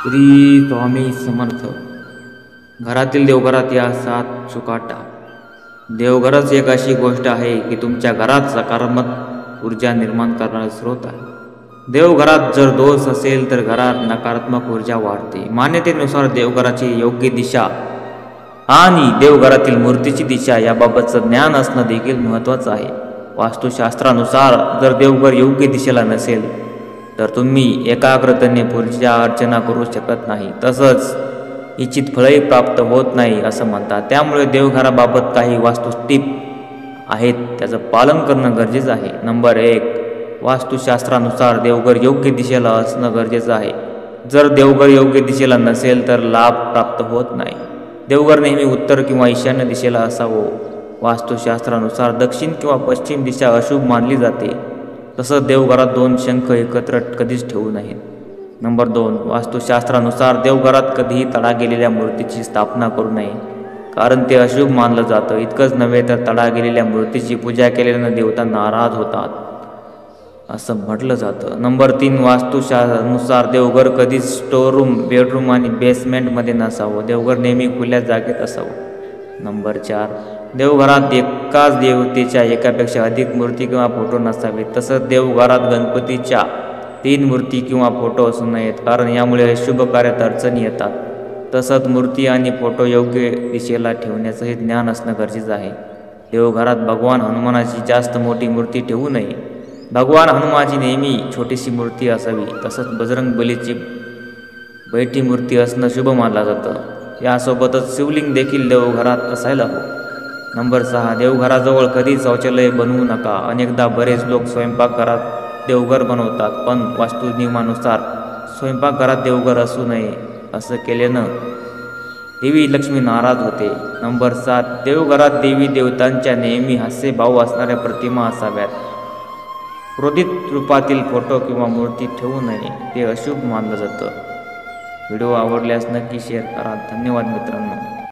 श्री स्वामी समर्थ. घरातील देवघरात या 7 चुका टाळ. देवघरच एक अशी गोष्ट आहे की तुमच्या घरात सकारात्मक ऊर्जा निर्माण करणारा स्रोत आहे. देवघरात जर दोष असेल तर घरात नकारात्मक ऊर्जा वाढते. मान्यतेनुसार देवघराची योग्य दिशा आणि देवघरातील मूर्तीची दिशा याबाबतचं ज्ञान असणं देखील महत्त्वाचं आहे. वास्तुशास्त्रानुसार जर देवघर योग्य दिशेला नसेल तर तुम्ही एकाग्रतेने पूजा अर्चना करू शकत नाही, तसंच इच्छित फळही प्राप्त होत नाही असं म्हणतात. त्यामुळे देवघराबाबत काही वास्तू टिप आहेत, त्याचं पालन करणं गरजेचं आहे. नंबर 1, वास्तुशास्त्रानुसार देवघर योग्य दिशेला असणं गरजेचं आहे. जर देवघर योग्य दिशेला नसेल तर लाभ प्राप्त होत नाही. देवघर नेहमी उत्तर किंवा ईशान्य दिशेला असावं. वास्तुशास्त्रानुसार दक्षिण किंवा पश्चिम दिशा अशुभ मानली जाते. तसंच देवघरात 2 शंख एकत्र कधीच ठेवू नयेत. नंबर 2, वास्तुशास्त्रानुसार देवघरात कधीही तडा गेलेल्या मूर्तीची स्थापना करू नये, कारण ते अशुभ मानलं जातं. इतकंच नव्हे तर तडा गेलेल्या मूर्तीची पूजा केल्यानं देवता नाराज होतात असं म्हटलं जातं. नंबर 3, वास्तुनुसार देवघर कधीच स्टोअररूम, बेडरूम आणि बेसमेंटमध्ये नसावं. देवघर नेहमी खुल्या जागेत असावं. नंबर 4, देवघरात एकाच देवतेच्या एकापेक्षा अधिक मूर्ती किंवा फोटो नसावेत. तसंच देवघरात गणपतीच्या 3 मूर्ती किंवा फोटो असू नयेत, कारण यामुळे शुभ कार्यात अडचणी येतात. तसंच मूर्ती आणि फोटो योग्य दिशेला ठेवण्याचंही ज्ञान असणं गरजेचं आहे. देवघरात भगवान हनुमानाची जास्त मोठी मूर्ती ठेवू नये. भगवान हनुमानाची नेहमी छोटीशी मूर्ती असावी. तसंच बजरंग बलीची बैठी मूर्ती असणं शुभ मानलं जातं. यासोबतच शिवलिंग देखील देवघरात असायला हवं. नंबर 6, देवघराजवळ कधी शौचालय बनवू नका. अनेकदा बरेच लोक स्वयंपाकघरात देवघर बनवतात, पण वास्तुनियमानुसार स्वयंपाकघरात देवघर असू नये. असं केल्यानं देवी लक्ष्मी नाराज होते. नंबर 7, देवघरात देवी देवतांच्या नेहमी हास्यभाव असणाऱ्या प्रतिमा असाव्यात. क्रोधित रूपातील फोटो किंवा मूर्ती ठेवू नये, ते अशुभ मानलं जातं. व्हिडिओ आवडल्यास नक्की शेअर करा. धन्यवाद मित्रांनो.